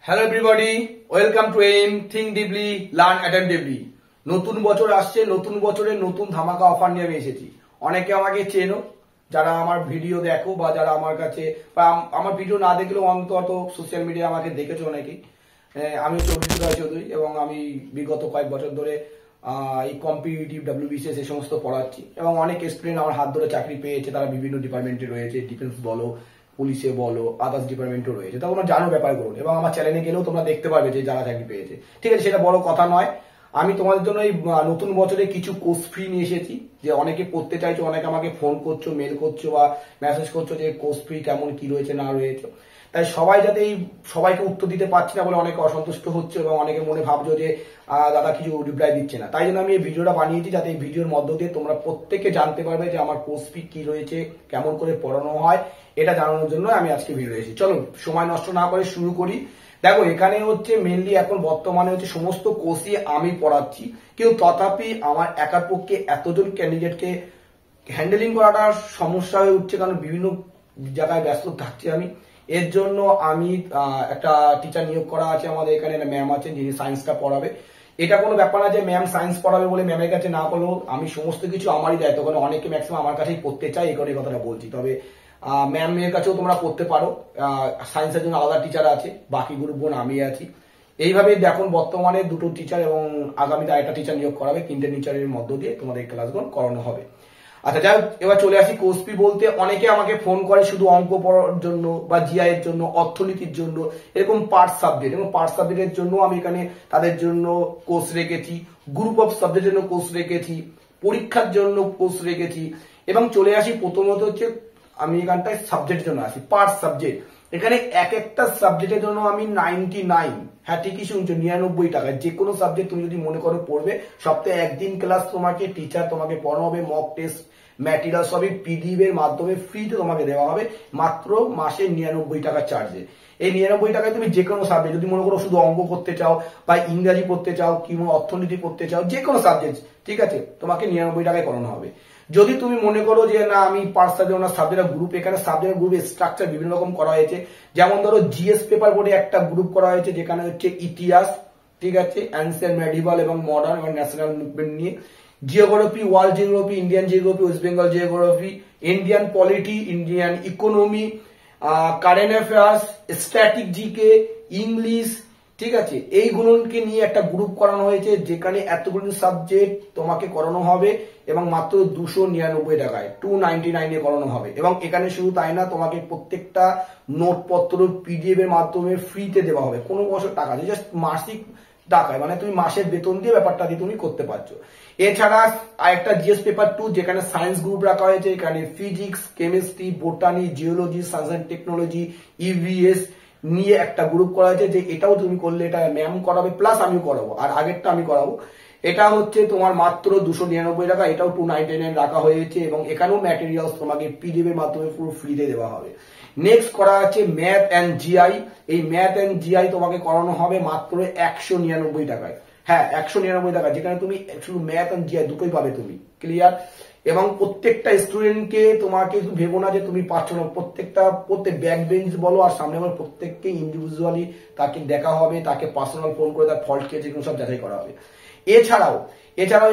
Hello everybody, welcome to M think deeply learn attentively. নতুন বছর আসছে, নতুন বছরের নতুন ধামাকা অফার নিয়ে আমি এসেছি। অনেকে আমাকে চেনো, যারা আমার ভিডিও দেখো বা যারা আমার কাছে বা আমার ভিডিও না দেখলেও অন্তত সোশ্যাল মিডিয়া আমাকে দেখেছো অনেকেই। আমি অভিজিৎ রায় চৌধুরী এবং আমি বিগত কয়েক বছর ধরে এই কম্পিটিটিভ WBCS এই সমস্ত পড়াচ্ছি এবং অনেক স্টুডেন্ট আমার হাত ধরে চাকরি পেয়েছে। তারা বিভিন্ন ডিপার্টমেন্টে রয়েছে, ডিফেন্স বলো, পুলিশে বলো, আদার্স ডিপার্টমেন্টও রয়েছে। তা তোমরা জানো ব্যাপারগুলো এবং আমার চ্যানেলে গেলেও তোমরা দেখতে পারবে যে যারা চাকরি পেয়েছে। ঠিক আছে, সেটা বড় কথা নয়। আমি তোমাদের জন্য এই নতুন বছরে কিছু কোর্স ফ্রি নিয়ে এসেছি। যে অনেকে পড়তে চাইছো, অনেকে আমাকে ফোন করছো, মেল করছো বা মেসেজ করছো যে কোর্স ফ্রি কেমন কি রয়েছে না রয়েছে। তাই সবাই যাতে এই সবাইকে উত্তর দিতে পারছি না বলে অনেকে অসন্তুষ্ট হচ্ছে এবং অনেকে মনে ভাবছো যে দাদা কিছু রিপ্লাই দিচ্ছে না। তাই জন্য আমি এই ভিডিওটা বানিয়েছি, যাতে এই ভিডিওর মধ্য দিয়ে তোমরা প্রত্যেকে জানতে পারবে যে আমার কোর্স ফি কি রয়েছে, কেমন করে পড়ানো হয়, এটা জানানোর জন্য আমি আজকে ভিডিও এসেছি। চলো সময় নষ্ট না করে শুরু করি। দেখো, এখানে হচ্ছে মেনলি এখন বর্তমানে হচ্ছে সমস্ত কোর্সই আমি পড়াচ্ছি, কিন্তু তথাপি আমার একার পক্ষে এতজন ক্যান্ডিডেটকে হ্যান্ডেলিং করাটা সমস্যা হয়ে উঠছে, কারণ বিভিন্ন জায়গায় ব্যস্ত থাকছি আমি। এর জন্য আমি একটা টিচার নিয়োগ করা আছে আমাদের এখানে, ম্যাম আছেন যিনি সায়েন্সটা পড়াবে। এটা কোনো ব্যাপার না যে ম্যাম সায়েন্স পড়াবে বলে ম্যামের কাছে না পড়লেও আমি সমস্ত কিছু আমারই দায়িত্ব, কারণ অনেকে ম্যাক্সিমাম আমার কাছেই পড়তে চাই, এই কথাটা বলছি। তবে ম্যামের কাছেও তোমরা পড়তে পারো, সায়েন্সের জন্য আলাদা টিচার আছে, বাকি গ্রুপগুলো আমি আছি। এইভাবে দেখুন বর্তমানে দুটো টিচার এবং আগামীতে আরেকটা টিচার নিয়োগ করাবে। তিনটে টিচারের মধ্য দিয়ে তোমাদের ক্লাসগুলো করানো হবে। আচ্ছা, যাই হোক, এবার চলে আসি কোর্স ফি বলতে। অনেকে আমাকে ফোন করে শুধু অঙ্ক পড়ার জন্য বা জিআই এর জন্য, অর্থনীতির জন্য, এরকম পার্ট সাবজেক্ট। এবং পার্ট সাবজেক্টের জন্য আমি এখানে তাদের জন্য কোর্স রেখেছি, গ্রুপ অফ সাবজেক্টের জন্য কোর্স রেখেছি, পরীক্ষার জন্য কোর্স রেখেছি। এবং চলে আসি প্রথমত হচ্ছে আমি এখানটায় সাবজেক্টের জন্য আসি, পার্ট সাবজেক্ট। এখানে এক একটা সাবজেক্টের জন্য আমি 99, হ্যাঁ ঠিকই শুনছো, 99 টাকায় যে কোনো সাবজেক্ট তুমি যদি মনে করো পড়বে। সপ্তাহে একদিন ক্লাস তোমাকে টিচার তোমাকে পড়ানো হবে, মক টেস্ট ম্যাটেরিয়াল সবই পিডিএফ এর মাধ্যমে ফ্রিতে তোমাকে দেওয়া হবে, মাত্র মাসে 99 টাকা চার্জে। এই 99 টাকায় তুমি যে কোনো সাবজেক্ট, যদি মনে করো শুধু অঙ্ক করতে চাও বা ইংরাজি পড়তে চাও কিংবা অর্থনীতি পড়তে চাও, যে কোনো সাবজেক্ট, ঠিক আছে, তোমাকে 99 টাকায় করানো হবে। যদি তুমি মনে করো যে না আমি পার্ট সাবজেক্ট সাবজেক্ট গ্রুপ, এখানে সাবজেক্ট গ্রুপ স্ট্রাকচার বিভিন্ন রকম করা হয়েছে। যেমন ধরো জিএস পেপার বোর্ডে একটা গ্রুপ করা হয়েছে, যেখানে হচ্ছে ইতিহাস, ঠিক আছে, অ্যানসিয়েন্ট, মেডিভাল এবং মডার্ন এবং ন্যাশনাল মুভমেন্ট নিয়ে। Geography, world geography, Indian geography, West Bengal geography, Indian polity, Indian economy, current affairs, static GK, English, ঠিক আছে, এইগুলোকে নিয়ে একটা গ্রুপ করানো হয়েছে, যেখানে এতগুলো সাবজেক্ট তোমাকে করানো হবে এবং মাত্র 299 টাকায়, 299 করানো হবে। এবং এখানে শুধু তাই না, তোমাকে প্রত্যেকটা নোটপত্র পিডিএফ এর মাধ্যমে ফ্রিতে দেওয়া হবে, কোনো বছর টাকা দিয়ে, জাস্ট মাসিক টাকায়, মানে তুমি মাসের বেতন দিয়ে ব্যাপারটা দিয়ে তুমি করতে পারছো। এছাড়া আরেকটা জিএস পেপার 2, যেখানে সায়েন্স গ্রুপ রাখা হয়েছে, এখানে physics, chemistry, botany, geology, science and technology, EVS নিয়ে একটা গ্রুপ করা হয়েছে। যে এটাও তুমি করলে এটা ম্যাম করাবে প্লাস আমিও করাবো, আর আগেরটা আমি করাবো। এটা হচ্ছে তোমার মাত্র 299 টাকা, এটাও 299 রাখা হয়েছে এবং এখানেও ম্যাটেরিয়ালস তোমাকে পিডিএফ এর মাধ্যমে পুরো ফ্রিতে দেওয়া হবে। নেক্সট করা আছে ম্যাথ অ্যান্ড জিআই। এই ম্যাথ অ্যান্ড জিআই তোমাকে করানো হবে মাত্র 199 টাকায়, হ্যাঁ 199 টাকা, যেখানে তুমি শুধু ম্যাথ অ্যান্ড জিআই দুটোই পাবে তুমি, ক্লিয়ার। এবং প্রত্যেকটা স্টুডেন্টকে তোমাকে ভেবো না যে তুমি পাচ্ছ না, প্রত্যেক ব্যাক বেঞ্চ বলো আর সামনে বলো, প্রত্যেককে ইন্ডিভিজুয়ালি তাকে দেখা হবে, তাকে পার্সোনাল ফোন করে তার ফল্ট কেস এগুলো সব যাচাই করা হবে। এছাড়াও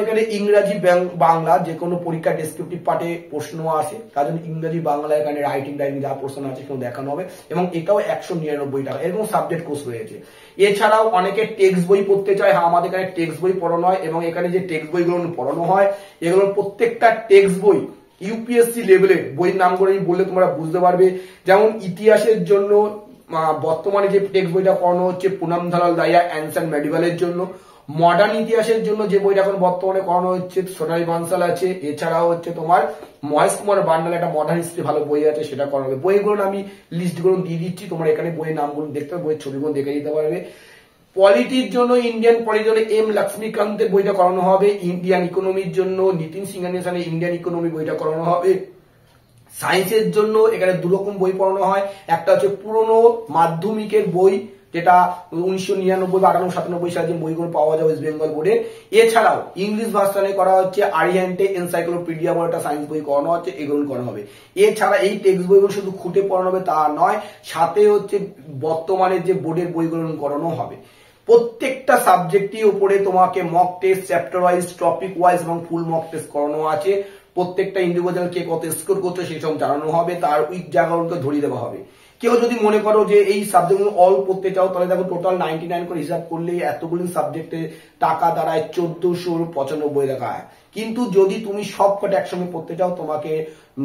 এখানে ইংরাজি বাংলা যে কোনো পরীক্ষা ডেসক্রিপটিভ পার্টে প্রশ্ন আসে, তার জন্য ইংরাজি বাংলা এখানে রাইটিং যা প্রশ্ন আছে সেগুলো দেখানো হবে এবং এটাও 199 টাকা। এরকম সাবজেক্ট কোর্স রয়েছে। এছাড়াও অনেকে টেক্সট বই পড়তে চায়, হ্যাঁ আমাদের এখানে টেক্সট বই পড়ানো হয় এবং এখানে যে টেক্সট বইগুলো পড়ানো হয়, এগুলো প্রত্যেকটা টেক্সট বই ইউপিএসসি লেভেলের বইয়ের নাম করে বললে তোমরা বুঝতে পারবে। যেমন ইতিহাসের জন্য বর্তমানে যে টেক্সট বইটা পড়ানো হচ্ছে পুনাম ধালাল দাইয়া অ্যানসিয়েন্ট মেডিভালের জন্য। মডার্ন ইতিহাসের জন্য যে বইটা এখন বর্তমানে করানো হচ্ছে সোনালী বানসাল আছে। এছাড়াও হচ্ছে তোমার মহেশ কুমার বান্ডাল একটা মডার্ন হিস্ট্রি ভালো বই আছে, সেটা করানো হবে। বইগুলো আমি লিস্টগুলো দিয়ে দিচ্ছি, তোমরা এখানে বইয়ের নামগুলো দেখতে পাবে, বইয়ের ছবিগুলো দেখে দিতে পারবে। পলিটির জন্য ইন্ডিয়ান পলিটির জন্য এম লক্ষ্মীকান্তের বইটা করানো হবে। ইন্ডিয়ান ইকোনমির জন্য নিতিন সিংহানিয়ানের ইন্ডিয়ান ইকোনমি বইটা করানো হবে। সায়েন্সের জন্য এখানে দুরকম বই পড়ানো হয়, একটা হচ্ছে পুরনো মাধ্যমিকের বই, যেটা 1999 বা 98-97 সালে যে বইগুলো পাওয়া যায় ওয়েস্ট বেঙ্গল বোর্ডে। এছাড়াও ইংলিশ ভার্সনে করা হচ্ছে আরিয়ান্টে এনসাইক্লোপিডিয়া বলে একটা সায়েন্স বই করানো হচ্ছে, এগুলো করা হবে। এছাড়া এই টেক্সট বইগুলো শুধু খুঁটে পড়ানো হবে তা নয়, সাথে হচ্ছে বর্তমানে যে বোর্ডের বইগুলো করানো হবে। প্রত্যেকটা সাবজেক্টের উপরে তোমাকে mock test, chapter wise, topic wise এবং ফুল মক টেস্ট করানো আছে। প্রত্যেকটা ইন্ডিভিজুয়াল কে কত স্কোর করছে সেই সব জানানো হবে, তার উইক জায়গাগুলোকে ধরিয়ে দেওয়া হবে। কেউ যদি মনে করো যে এই সাবজেক্টগুলো অল পড়তে চাও, তাহলে দেখো টোটাল 99 করে হিসাব করলে এতগুলো সাবজেক্টে টাকা দাঁড়ায় 1495 টাকা। কিন্তু যদি তুমি সব কটা একসঙ্গে পড়তে চাও, তোমাকে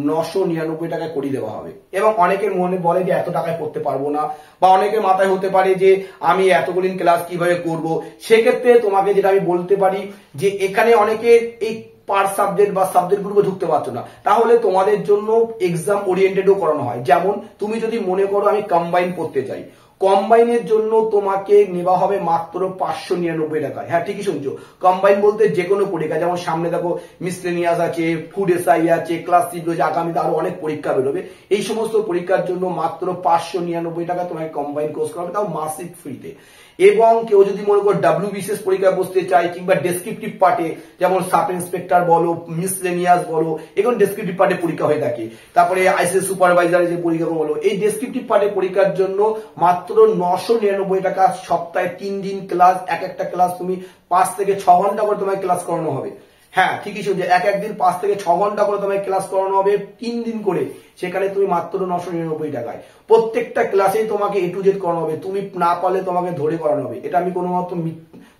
999 টাকায় করিয়ে দেওয়া হবে। এবং অনেকের মনে বলে যে এত টাকায় পড়তে পারবো না, বা অনেকের মাথায় হতে পারে যে আমি এতগুলো ক্লাস কিভাবে করব। সেক্ষেত্রে তোমাকে যেটা আমি বলতে পারি যে এখানে অনেকে এই পার সাবজেক্ট বা সাবজেক্ট গ্রুপে ঢুকতে পারছো না, তাহলে তোমাদের জন্য এক্সাম ওরিয়েন্টেডও করানো হয়। যেমন তুমি যদি মনে করো আমি কম্বাইন করতে চাই, কম্বাইনের জন্য তোমাকে নেওয়া হবে মাত্র 599 টাকায়। হ্যাঁ, ঠিকই শুনছো, কম্বাইন বলতে যে কোনো পরীক্ষা, যেমন সামনে দেখো মিসলেনিয়াস আছে, ফুড এসআই আছে, ক্লাস সিভ আছে, আগামীতে আরো অনেক পরীক্ষা বেরোবে। এই সমস্ত পরীক্ষার জন্য মাত্র 599 টাকা তোমাকে কম্বাইন কোর্স করা হবে, তাও মাসিক ফ্রিতে। এবং কেউ যদি মনে করো ডাব্লিউবিসিএস পরীক্ষায় বসতে চাই, কিংবা ডেসক্রিপটিভ পার্টে যেমন সাব ইন্সপেক্টর বলো, মিসলেনিয়াস বলো, এগুলো ডেসক্রিপটিভ পার্টে পরীক্ষা হয়ে থাকে। তারপরে আইসিএস সুপারভাইজারের যে পরীক্ষা বলো, এই ডেসক্রিপটিভ পার্টে পরীক্ষার জন্য মাত্র 999 টাকা। সপ্তাহে 3 দিন ক্লাস, এক একটা ক্লাস তুমি 5 থেকে 6 ঘন্টা করে তোমায় ক্লাস করানো হবে। হ্যাঁ, ঠিকই শুনছো, একদিন 5 থেকে 6 ঘন্টা করে তোমায় ক্লাস করানো হবে 3 দিন করে। সেখানে তুমি মাত্র 999 টাকায় প্রত্যেকটা ক্লাসেই তোমাকে A to Z করানো হবে। তুমি না পারলে তোমাকে ধরে করানো হবে। এটা আমি কোনো মতো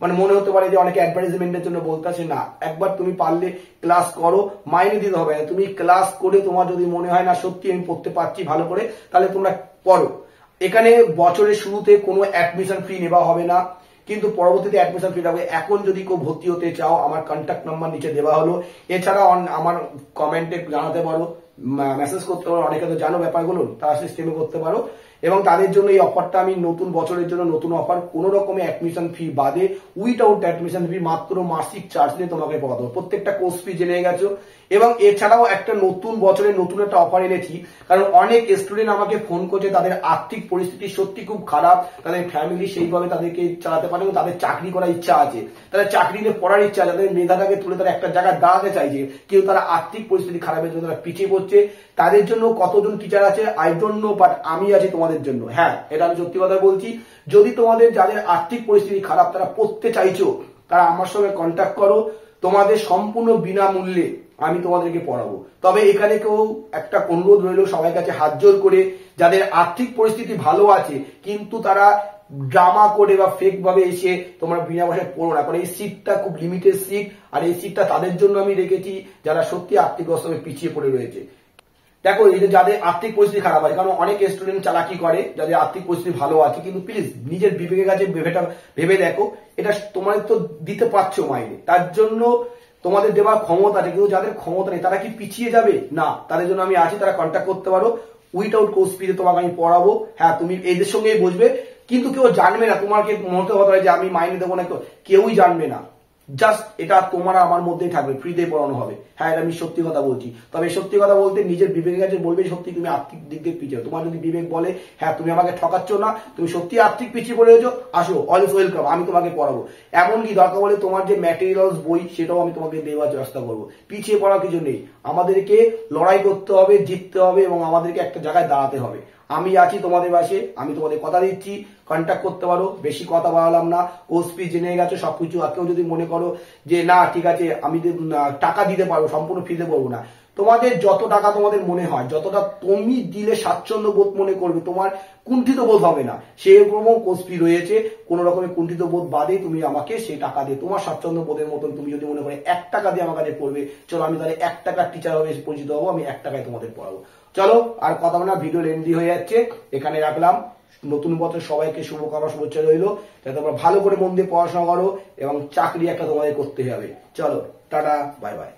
মানে মনে হতে পারে যে অনেকে অ্যাডভার্টাইজমেন্টের জন্য বলতে আসে, না, একবার তুমি পারলে ক্লাস করো, মাইনে দিতে হবে না। তুমি ক্লাস করে তোমার যদি মনে হয় না সত্যি আমি পড়তে পারছি ভালো করে, তাহলে তোমরা পড়ো। এখানে বছরের শুরুতে কোনো অ্যাডমিশন ফি নেওয়া হবে না, কিন্তু পরবর্তীতে অ্যাডমিশন ফি লাগবে। এখন যদি কেউ ভর্তি হতে চাও, আমার কন্ট্যাক্ট নাম্বার নিচে দেওয়া হলো। এছাড়া আমার কমেন্টে জানাতে পারো, মেসেজ করতে পারো, অনেকে তো জানো ব্যাপারগুলো, তারা সিস্টেমে করতে পারো। এবং তাদের জন্য এই অফারটা আমি নতুন বছরের জন্য নতুন অফার, কোন রকমের অ্যাডমিশন ফি বাদে, উইথাউট অ্যাডমিশন ফি, মাত্র মাসিক চার্জ দিয়ে তোমাকে পাওয়া দেবো। প্রত্যেকটা কোর্স ফি জেনে গেছো। এবং এছাড়াও একটা নতুন বছরে নতুন একটা অফার এনেছি, কারণ অনেক স্টুডেন্ট আমাকে ফোন করছে, তাদের আর্থিক পরিস্থিতি সত্যি খুব খারাপ, তাদের ফ্যামিলি সেইভাবে তাদেরকে চালাতে পারে, তাদের চাকরি করার ইচ্ছা আছে, তাদের চাকরি নিয়ে পড়ার ইচ্ছা আছে, তাদের মেধাটাকে তুলে তারা একটা জায়গায় দাঁড়াতে চাইছে, কিন্তু তারা আর্থিক পরিস্থিতি খারাপের জন্য তারা পিছিয়ে পড়ছে। তাদের জন্য কতজন টিচার আছে আই ডোন্ট নো, বাট আমি আছি তোমাদের জন্য। হ্যাঁ, এটা আমি সত্যি কথা বলছি। যদি তোমাদের যাদের আর্থিক পরিস্থিতি খারাপ, তারা পড়তে চাইছো, তারা আমার সঙ্গে কন্ট্যাক্ট করো। তোমাদের সম্পূর্ণ বিনামূল্যে আমি তোমাদেরকে পড়াবো। তবে এখানে কেউ একটা অনুরোধ রইল সবাই কাছে হাত জোর করে, যাদের আর্থিক পরিস্থিতি ভালো আছে কিন্তু তারা ড্রামা করে বা ফেক ভাবে এসে তোমরা বিনা পয়সায় পড়ো না, কারণ এই সিটটা খুব লিমিটেড সিট। আর এই সিটটা তাদের জন্য আমি রেখেছি যারা সত্যি আর্থিক অবস্থায় পিছিয়ে পড়ে রয়েছে। দেখো, এই যে যাদের আর্থিক পরিস্থিতি খারাপ আছে, কারণ অনেক স্টুডেন্ট চালাকি করে, যাদের আর্থিক পরিস্থিতি ভালো আছে, কিন্তু প্লিজ নিজের বিবেকের কাছে ভেবে দেখো, এটা তোমাদের তো দিতে পারছো মাইনে, তার জন্য তোমাদের দেওয়ার ক্ষমতা আছে, কিন্তু যাদের ক্ষমতা নেই তারা কি পিছিয়ে যাবে না? তাদের জন্য আমি আছি, তারা কন্ট্যাক্ট করতে পারো। উইথাউট কোর্স ফিতে তোমাকে আমি পড়াবো। হ্যাঁ, তুমি এদের সঙ্গেই বসবে, কিন্তু কেউ জানবে না, তোমাকে মনে হতে যে আমি মাইনে দেবো না, কেউই জানবে না। জাস্ট এটা তোমার আমার মধ্যেই থাকবে, ফ্রিতে পড়ানো হবে। হ্যাঁ, এটা আমি সত্যি কথা বলছি। তবে সত্যি কথা বলতে নিজের বিবেকের কাছে বলবে সত্যি তুমি আর্থিক দিক দিয়ে পিছিয়ে। তোমার যদি বিবেক বলে হ্যাঁ তুমি আমাকে ঠকাচ্ছ না, তুমি সত্যি আর্থিক পিছিয়ে পড়ে গেছো, আসো, অলওয়েজ ওয়েলকাম, আমি তোমাকে পড়াবো। এমনকি দরকার বলে তোমার যে ম্যাটেরিয়ালস বই সেটাও আমি তোমাকে দেওয়ার চেষ্টা করবো। পিছিয়ে পড়ার কিছু নেই, আমাদেরকে লড়াই করতে হবে, জিততে হবে, এবং আমাদেরকে একটা জায়গায় দাঁড়াতে হবে। আমি আছি তোমাদের পাশে, আমি তোমাদের কথা দিচ্ছি, কন্ট্যাক্ট করতে পারো। বেশি কথা বাড়ালাম না, কোর্স ফি জেনে গেছো সবকিছু। আর কেউ যদি মনে করো যে না ঠিক আছে আমি টাকা দিতে পারবো, সম্পূর্ণ ফ্রিতে বলবো না, তোমাদের যত টাকা তোমাদের মনে হয়, যতটা তুমি দিলে স্বাচ্ছন্দ্য বোধ মনে করবে, তোমার কুণ্ঠিত বোধ হবে না, সেরকম কোর্স ফি রয়েছে। কোন রকমের কুণ্ঠিত বোধ বাদে তুমি আমাকে সেই টাকা দিয়ে তোমার স্বাচ্ছন্দ্য বোধের মতন, তুমি যদি মনে করে 1 টাকা দিয়ে আমার কাছে পড়বে, চলো আমি তাহলে 1 টাকার টিচার হবে পরিচিত হবো, আমি 1 টাকায় তোমাদের পড়াবো। চলো, আর কথা বলা, ভিডিও লেন্দি হয়ে যাচ্ছে, এখানে রাখলাম। নতুন বছর সবাইকে শুভকামনা, শুভেচ্ছা রইল, যাতে তোমরা ভালো করে মন দিয়ে পড়াশোনা করো এবং চাকরি একটা তোমাদের করতে হবে। চলো, টাটা, বাই বাই।